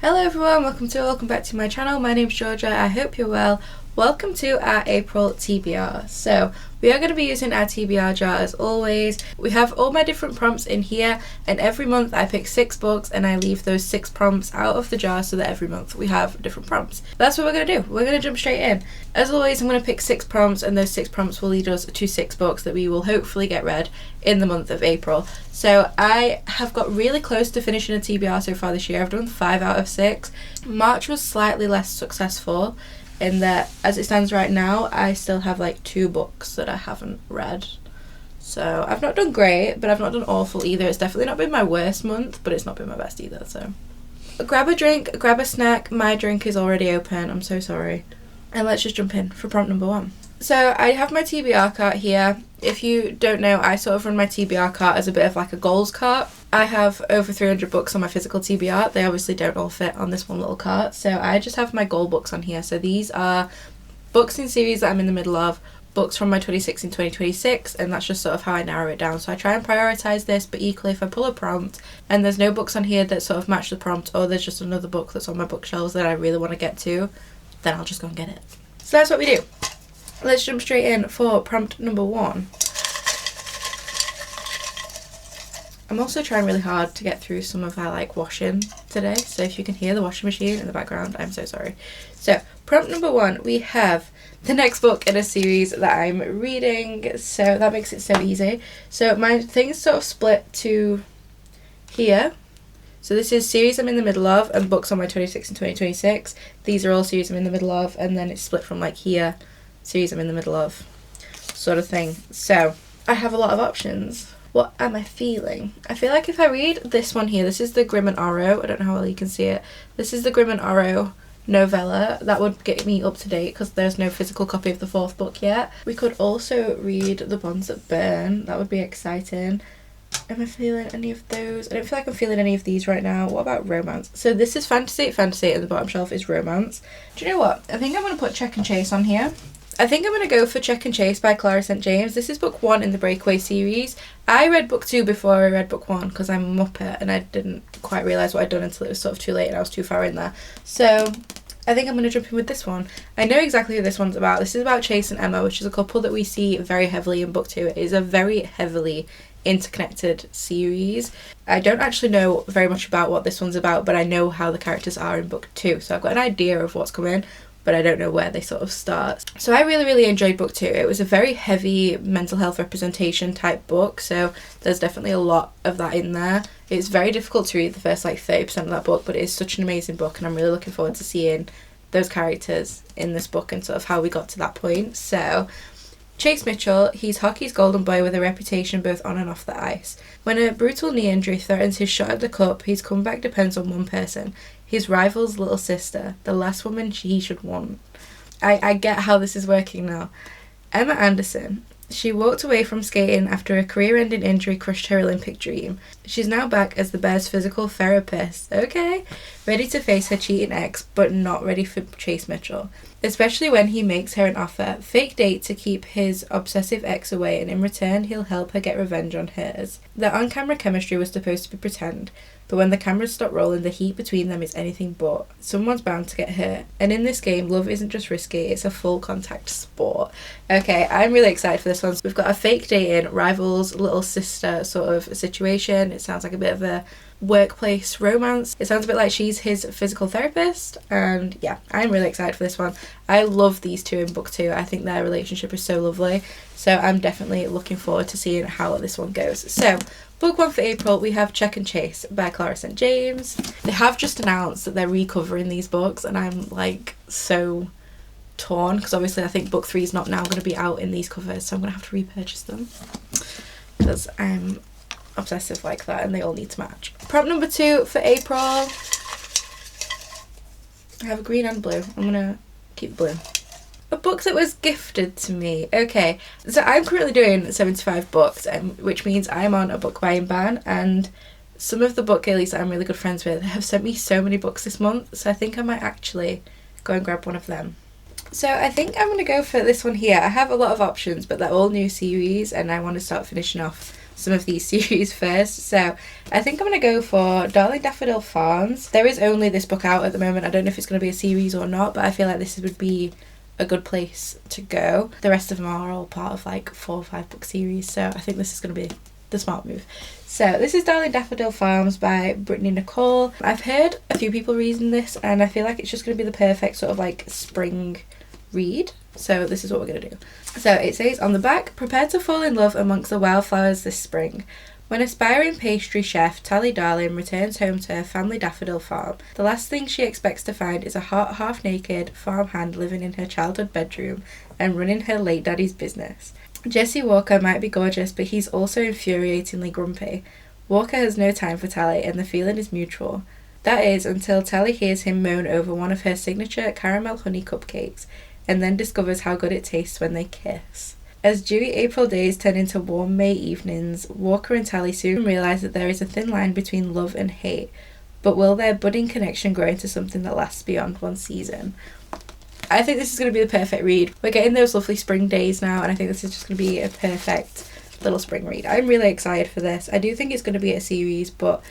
Hello everyone, welcome back to my channel. My name's Georgia, I hope you're well. Welcome to our April TBR. So we are going to be using our TBR jar as always. We have all my different prompts in here, and every month I pick 6 books and I leave those 6 prompts out of the jar so that every month we have different prompts. That's what we're going to do. We're going to jump straight in. As always, I'm going to pick 6 prompts, and those 6 prompts will lead us to 6 books that we will hopefully get read in the month of April. So I have got really close to finishing a TBR so far this year. I've done 5 out of 6. March was slightly less successful in that, as it stands right now, I still have like 2 books that I haven't read. So I've not done great, but I've not done awful either. It's definitely not been my worst month, but it's not been my best either. So grab a drink, grab a snack. My drink is already open, I'm so sorry. And let's just jump in for prompt number 1. So I have my TBR cart here. If you don't know, I sort of run my TBR cart as a bit of like a goals cart. I have over 300 books on my physical TBR. They obviously don't all fit on this one little cart, so I just have my goal books on here. So these are books in series that I'm in the middle of, books from my 2016 2026, and that's just sort of how I narrow it down. So I try and prioritise this, but equally if I pull a prompt and there's no books on here that sort of match the prompt, or there's just another book that's on my bookshelves that I really want to get to, then I'll just go and get it. So that's what we do. Let's jump straight in for prompt number 1. I'm also trying really hard to get through some of our washing today, so if you can hear the washing machine in the background, I'm so sorry. So prompt number 1, we have the next book in a series that I'm reading, so that makes it so easy. So my thing's sort of split to here. So this is series I'm in the middle of and books on my 2016 and 2026. These are all series I'm in the middle of, and then it's split from like here, series I'm in the middle of, sort of thing. So I have a lot of options. What am I feeling? I feel like if I read this one here, this is the Grim and Oro, I don't know how well you can see it. This is the Grim and Oro novella. That would get me up to date because there's no physical copy of the 4th book yet. We could also read The Bonds That Burn. That would be exciting. Am I feeling any of those? I don't feel like I'm feeling any of these right now. What about romance? So this is fantasy, and the bottom shelf is romance. Do you know what? I think I'm going to put Check and Chase on here. I think I'm going to go for Check and Chase by Clara St. James. This is book 1 in the Breakaway series. I read book 2 before I read book 1 because I'm a muppet and I didn't quite realise what I'd done until it was sort of too late and I was too far in there. So I think I'm going to jump in with this one. I know exactly who this one's about. This is about Chase and Emma, which is a couple that we see very heavily in book 2. It is a very heavily interconnected series. I don't actually know very much about what this one's about, but I know how the characters are in book 2. So I've got an idea of what's coming, but I don't know where they sort of start. So I really enjoyed book 2. It was a very heavy mental health representation type book, so there's definitely a lot of that in there. It's very difficult to read the first 30% of that book, but it is such an amazing book, and I'm really looking forward to seeing those characters in this book and sort of how we got to that point. So Chase Mitchell, he's hockey's golden boy with a reputation both on and off the ice. When a brutal knee injury threatens his shot at the cup, his comeback depends on one person, his rival's little sister, the last woman he should want. I get how this is working now. Emma Anderson. She walked away from skating after a career-ending injury crushed her Olympic dream. She's now back as the Bears' physical therapist. Okay. Ready to face her cheating ex, but not ready for Chase Mitchell. Especially when he makes her an offer. Fake date to keep his obsessive ex away, and in return he'll help her get revenge on hers. Their on-camera chemistry was supposed to be pretend, but when the cameras stop rolling, the heat between them is anything but. Someone's bound to get hurt. And in this game, love isn't just risky, it's a full contact sport. Okay, I'm really excited for this one. So we've got a fake dating, rivals, little sister sort of situation. It sounds like a bit of a workplace romance. It sounds a bit like she's his physical therapist, and yeah, I'm really excited for this one. I love these two in book 2. I think their relationship is so lovely, so I'm definitely looking forward to seeing how this one goes. So book 1 for April, we have Check and Chase by Clara St. James. They have just announced that they're recovering these books, and I'm like so torn because obviously I think book 3 is not now going to be out in these covers, so I'm going to have to repurchase them because I'm obsessive like that and they all need to match. Prompt number 2 for April. I have a green and blue. I'm gonna keep blue. A book that was gifted to me. Okay, so I'm currently doing 75 books, which means I'm on a book buying ban, and some of the book girlies that I'm really good friends with have sent me so many books this month, so I think I might actually go and grab one of them. So I think I'm going to go for this one here. I have a lot of options, but they're all new series and I want to start finishing off some of these series first. So I think I'm going to go for Darling Daffodil Farms. There is only this book out at the moment. I don't know if it's going to be a series or not, but I feel like this would be a good place to go. The rest of them are all part of like 4 or 5 book series, so I think this is going to be the smart move. So this is Darling Daffodil Farms by Brittany Nicole. I've heard a few people reading this and I feel like it's just going to be the perfect sort of like spring read. So this is what we're going to do. So it says on the back, prepare to fall in love amongst the wildflowers this spring. When aspiring pastry chef Tally Darling returns home to her family daffodil farm, the last thing she expects to find is a half-naked farmhand living in her childhood bedroom and running her late daddy's business. Jesse Walker might be gorgeous, but he's also infuriatingly grumpy. Walker has no time for Tally, and the feeling is mutual. That is, until Tally hears him moan over one of her signature caramel honey cupcakes, and then discovers how good it tastes when they kiss. As dewy April days turn into warm May evenings, Walker and Tally soon realise that there is a thin line between love and hate, but will their budding connection grow into something that lasts beyond one season? I think this is going to be the perfect read. We're getting those lovely spring days now, and I think this is just going to be a perfect little spring read. I'm really excited for this. I do think it's going to be a series, but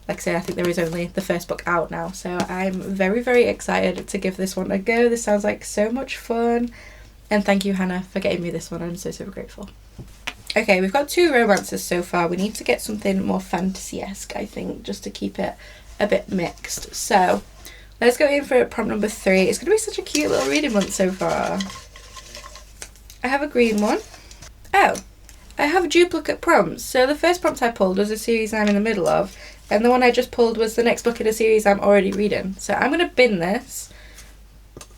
like I say, I think there is only the first book out now, so I'm very, very excited to give this one a go. This sounds like so much fun. And thank you, Hannah, for getting me this one. I'm so, so grateful. Okay, we've got 2 romances so far. We need to get something more fantasy-esque, I think, just to keep it a bit mixed. So, let's go in for prompt number 3. It's going to be such a cute little reading month so far. I have a green one. Oh, I have duplicate prompts. So the first prompt I pulled was a series I'm in the middle of, and the one I just pulled was the next book in a series I'm already reading. So I'm going to bin this,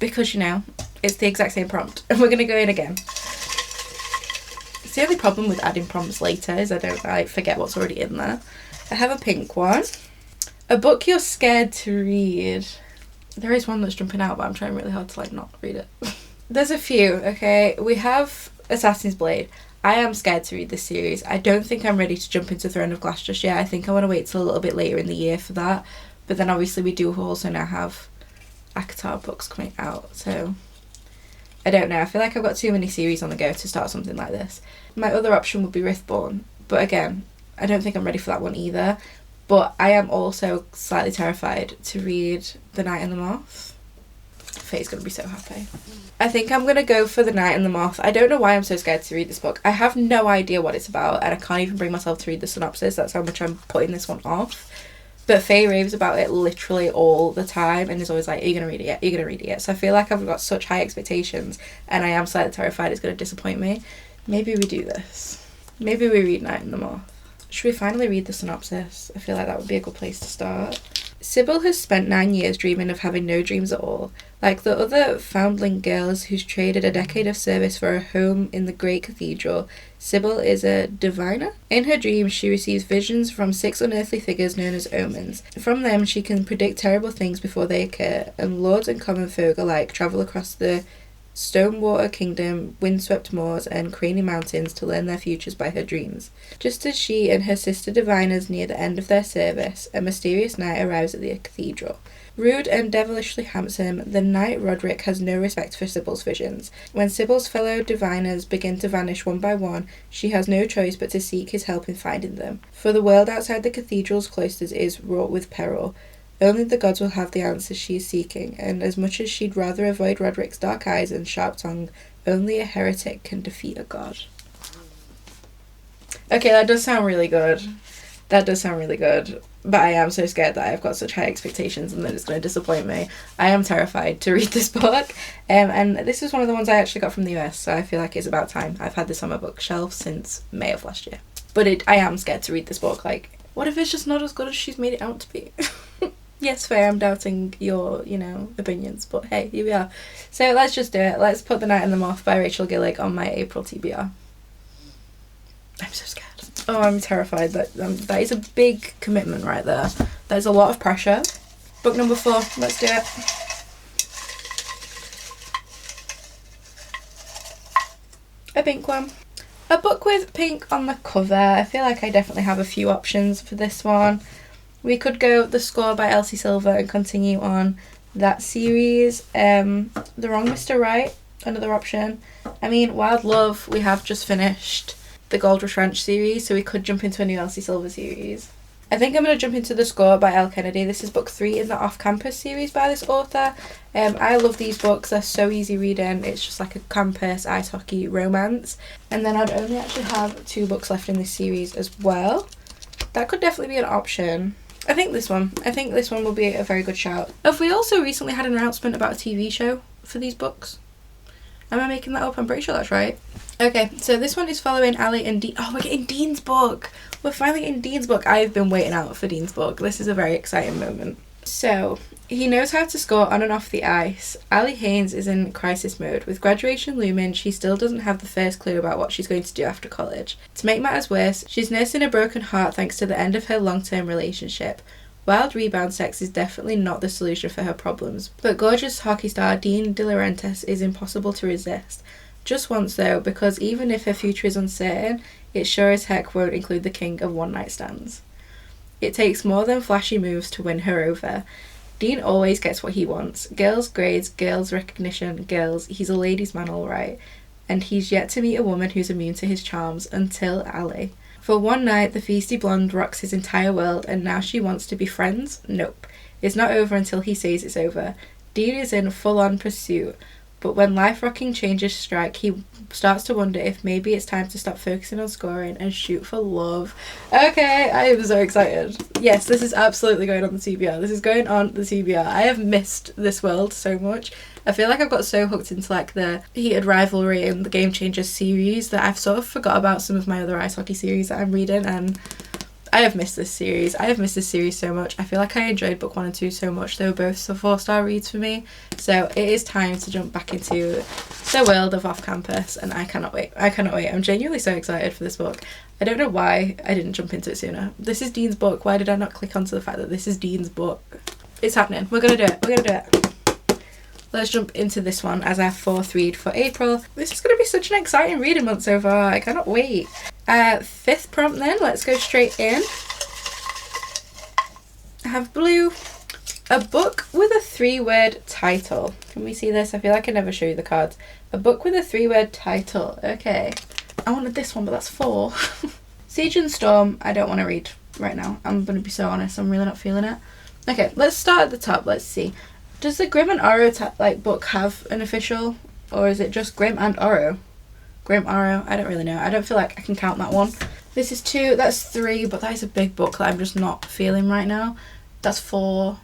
because, you know, it's the exact same prompt, and we're going to go in again. It's the only problem with adding prompts later is I forget what's already in there. I have a pink one. A book you're scared to read. There is one that's jumping out, but I'm trying really hard to like not read it. There's a few, okay? We have Assassin's Blade. I am scared to read this series. I don't think I'm ready to jump into Throne of Glass just yet. I think I want to wait till a little bit later in the year for that. But then obviously we do also now have ACOTAR books coming out, so I don't know. I feel like I've got too many series on the go to start something like this. My other option would be Riftborn, but again, I don't think I'm ready for that one either. But I am also slightly terrified to read The Night and the Moth. Faye's going to be so happy. I think I'm going to go for The Night and the Moth. I don't know why I'm so scared to read this book. I have no idea what it's about, and I can't even bring myself to read the synopsis. That's how much I'm putting this one off. But Faye raves about it literally all the time and is always like, are you going to read it yet? Are you going to read it yet? So I feel like I've got such high expectations and I am slightly terrified it's going to disappoint me. Maybe we do this. Maybe we read Night and the Moth. Should we finally read the synopsis? I feel like that would be a good place to start. Sybil has spent 9 years dreaming of having no dreams at all. Like the other foundling girls who's traded a decade of service for a home in the great cathedral, Sybil is a diviner. In her dreams, she receives visions from 6 unearthly figures known as omens. From them, she can predict terrible things before they occur, and lords and common folk alike travel across the Stonewater Kingdom, windswept moors, and Craney Mountains to learn their futures by her dreams. Just as she and her sister diviners near the end of their service, a mysterious knight arrives at the cathedral. Rude and devilishly handsome, the knight Roderick has no respect for Sybil's visions. When Sybil's fellow diviners begin to vanish one by one, she has no choice but to seek his help in finding them. For the world outside the cathedral's cloisters is wrought with peril. Only the gods will have the answers she is seeking, and as much as she'd rather avoid Roderick's dark eyes and sharp tongue, only a heretic can defeat a god. Okay, that does sound really good. But I am so scared that I've got such high expectations and that it's going to disappoint me. I am terrified to read this book. And this is one of the ones I actually got from the US, so I feel like it's about time. I've had this on my bookshelf since May of last year. But I am scared to read this book. Like, what if it's just not as good as she's made it out to be? Yes, Faye, I'm doubting your, opinions, but hey, here we are. So let's just do it. Let's put The Night and the Moth by Rachel Gillig on my April TBR. I'm so scared. Oh, I'm terrified. That is a big commitment right there. There's a lot of pressure. Book number 4. Let's do it. A pink one. A book with pink on the cover. I feel like I definitely have a few options for this one. We could go The Score by Elsie Silver and continue on that series. The Wrong Mr. Right, another option. I mean, Wild Love, we have just finished. the Gold Rush Ranch series, so we could jump into a new Elsie Silver series. I think I'm going to jump into The Score by Elle Kennedy. This is book 3 in the Off-Campus series by this author. I love these books. They're so easy reading. It's just like a campus ice hockey romance. And then I'd only actually have 2 books left in this series as well. That could definitely be an option. I think this one will be a very good shout. Have we also recently had an announcement about a TV show for these books? Am I making that up? I'm pretty sure that's right. Okay, so this one is following Ali and Dean. Oh, we're getting Dean's book. We're finally getting Dean's book. I've been waiting out for Dean's book. This is a very exciting moment. So, he knows how to score on and off the ice. Ali Haynes is in crisis mode. With graduation looming, she still doesn't have the first clue about what she's going to do after college. To make matters worse, she's nursing a broken heart thanks to the end of her long-term relationship. Wild rebound sex is definitely not the solution for her problems, but gorgeous hockey star Dean De Laurentiis is impossible to resist. Just once though, because even if her future is uncertain, it sure as heck won't include the king of one-night stands. It takes more than flashy moves to win her over. Dean always gets what he wants. Girls' grades, girls' recognition, girls. He's a ladies' man all right. And he's yet to meet a woman who's immune to his charms until Ali. For one night, the feisty blonde rocks his entire world, and now she wants to be friends? Nope. It's not over until he says it's over. Dean is in full-on pursuit, but when life-rocking changes strike, he starts to wonder if maybe it's time to stop focusing on scoring and shoot for love. Okay, I am so excited. Yes, this is absolutely going on the TBR. This is going on the TBR. I have missed this world so much. I feel like I've got so hooked into like the heated rivalry and the Game Changers series that I've sort of forgot about some of my other ice hockey series that I'm reading, and I have missed this series. I have missed this series so much. I feel like I enjoyed book 1 and 2 so much. They were both 4-star reads for me. So it is time to jump back into the world of Off Campus, and I cannot wait. I cannot wait. I'm genuinely so excited for this book. I don't know why I didn't jump into it sooner. This is Dean's book. Why did I not click onto the fact that this is Dean's book? It's happening. We're going to do it. We're going to do it. Let's jump into this one as our 4th read for April. This is going to be such an exciting reading month so far. I cannot wait. 5th prompt then. Let's go straight in. I have blue. A book with a 3-word title. Can we see this? I feel like I never show you the cards. A book with a 3-word title. Okay. I wanted this one, but that's 4. Siege and Storm, I don't want to read right now. I'm going to be so honest. I'm really not feeling it. Okay, let's start at the top. Let's see. Does the Grimm and Oro book have an official, or is it just Grimm and Oro? Grimm, Oro, I don't really know. I don't feel like I can count that one. This is 2, that's 3, but that is a big book that I'm just not feeling right now. That's 4,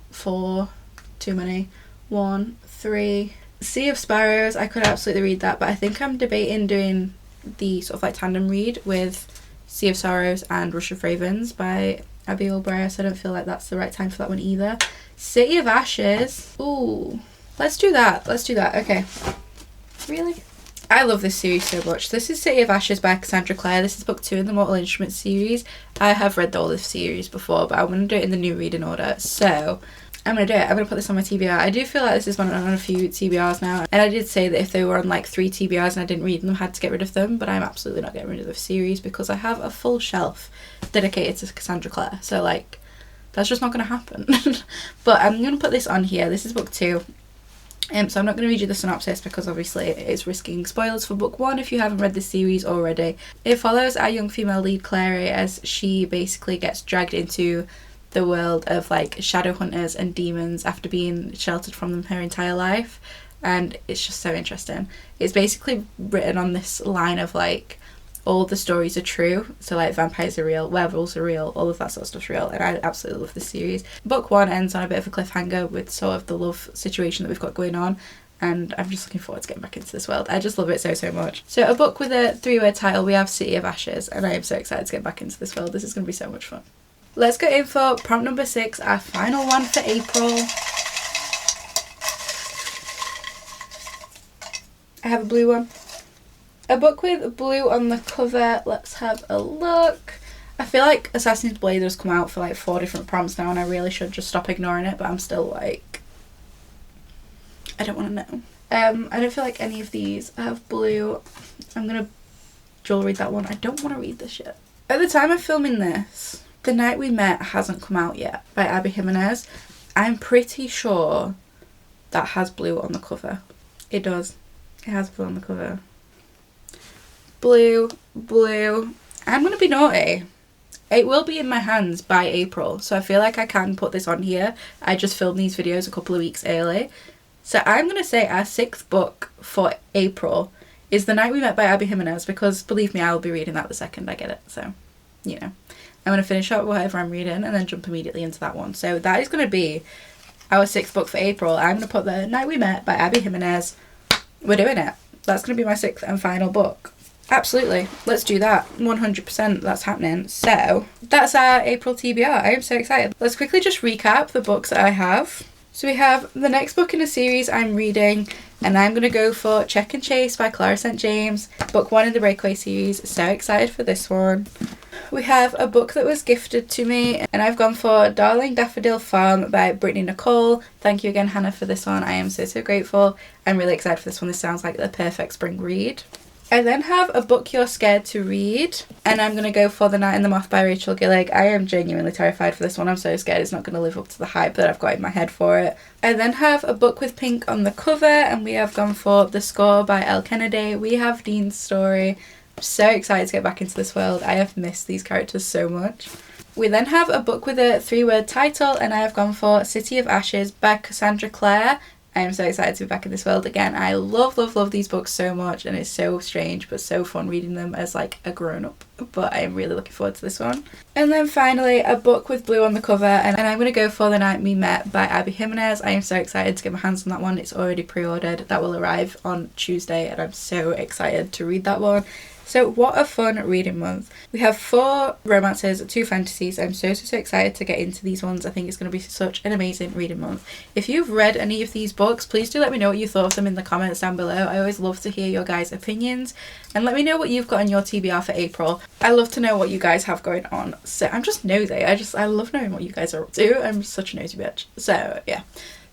too many. 1, 3. Sea of Sparrows, I could absolutely read that, but I think I'm debating doing the sort of like tandem read with Sea of Sorrows and Rush of Ravens by Abby O'Brien, so I don't feel like that's the right time for that one either. City of Ashes. Ooh. Let's do that. Let's do that. Okay. Really? I love this series so much. This is City of Ashes by Cassandra Clare. This is book 2 in the Mortal Instruments series. I have read all this series before, but I'm going to do it in the new reading order. So, I'm going to do it. I'm going to put this on my TBR. I do feel like this is on a few TBRs now. And I did say that if they were on like 3 TBRs and I didn't read them, I had to get rid of them. But I'm absolutely not getting rid of the series because I have a full shelf dedicated to Cassandra Clare. So, like, that's just not going to happen. But I'm going to put this on here. This is book 2. So I'm not going to read you the synopsis because obviously it's risking spoilers for book 1 if you haven't read this series already. It follows our young female lead Clary as she basically gets dragged into the world of like shadow hunters and demons after being sheltered from them her entire life, and it's just so interesting. It's basically written on this line of like all the stories are true, so like vampires are real, werewolves are real, all of that sort of stuff's real, and I absolutely love this series. Book 1 ends on a bit of a cliffhanger with sort of the love situation that we've got going on, and I'm just looking forward to getting back into this world. I just love it so much. So a book with a 3-word title, we have City of Ashes, and I am so excited to get back into this world. This is going to be so much fun. Let's go in for prompt number 6, our final one for April. I have a blue one. A book with blue on the cover. Let's have a look. I feel like Assassin's Blade has come out for like 4 different prompts now and I really should just stop ignoring it, but I'm still like, I don't want to know. I don't feel like any of these have blue. I'm going to dual read that one. I don't want to read this yet. At the time of filming this, The Night We Met hasn't come out yet by Abby Jimenez. I'm pretty sure that has blue on the cover. It does. It has blue on the cover. blue, blue. I'm going to be naughty. It will be in my hands by April, so I feel like I can put this on here. I just filmed these videos a couple of weeks early. So I'm going to say our 6th book for April is The Night We Met by Abby Jimenez, because believe me, I will be reading that the second I get it. So, you know, I'm going to finish up whatever I'm reading and then jump immediately into that one. So that is going to be our 6th book for April. I'm going to put The Night We Met by Abby Jimenez. We're doing it. That's going to be my 6th and final book. Absolutely. Let's do that. 100% that's happening. So that's our April TBR. I am so excited. Let's quickly just recap the books that I have. So we have the next book in a series I'm reading, and I'm going to go for Check and Chase by Clara St. James, book 1 in the Breakaway series. So excited for this one. We have a book that was gifted to me, and I've gone for Darling Daffodil Farm by Brittany Nicole. Thank you again, Hannah, for this one. I am so grateful. I'm really excited for this one. This sounds like the perfect spring read. I then have a book you're scared to read, and I'm going to go for The Night and the Moth by Rachel Gillig. I am genuinely terrified for this one. I'm so scared it's not going to live up to the hype that I've got in my head for it. I then have a book with pink on the cover, and we have gone for The Score by Elle Kennedy. We have Dean's story. I'm so excited to get back into this world. I have missed these characters so much. We then have a book with a 3-word title, and I have gone for City of Ashes by Cassandra Clare. I am so excited to be back in this world again. I love these books so much, and it's so strange but so fun reading them as like a grown-up. But I am really looking forward to this one. And then finally, a book with blue on the cover, and I'm going to go for The Night We Met by Abby Jimenez. I am so excited to get my hands on that one. It's already pre-ordered. That will arrive on Tuesday, and I'm so excited to read that one. So what a fun reading month. We have 4 romances, 2 fantasies. I'm so excited to get into these ones. I think it's going to be such an amazing reading month. If you've read any of these books, please do let me know what you thought of them in the comments down below. I always love to hear your guys' opinions, and let me know what you've got on your TBR for April. I love to know what you guys have going on. So I'm just nosy. I love knowing what you guys are up to. I'm such a nosy bitch. So yeah.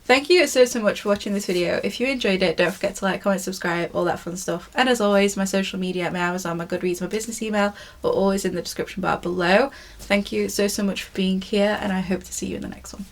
Thank you so much for watching this video. If you enjoyed it, don't forget to like, comment, subscribe, all that fun stuff. And as always, my social media, my Amazon, my Goodreads, my business email are always in the description bar below. Thank you so much for being here, and I hope to see you in the next one.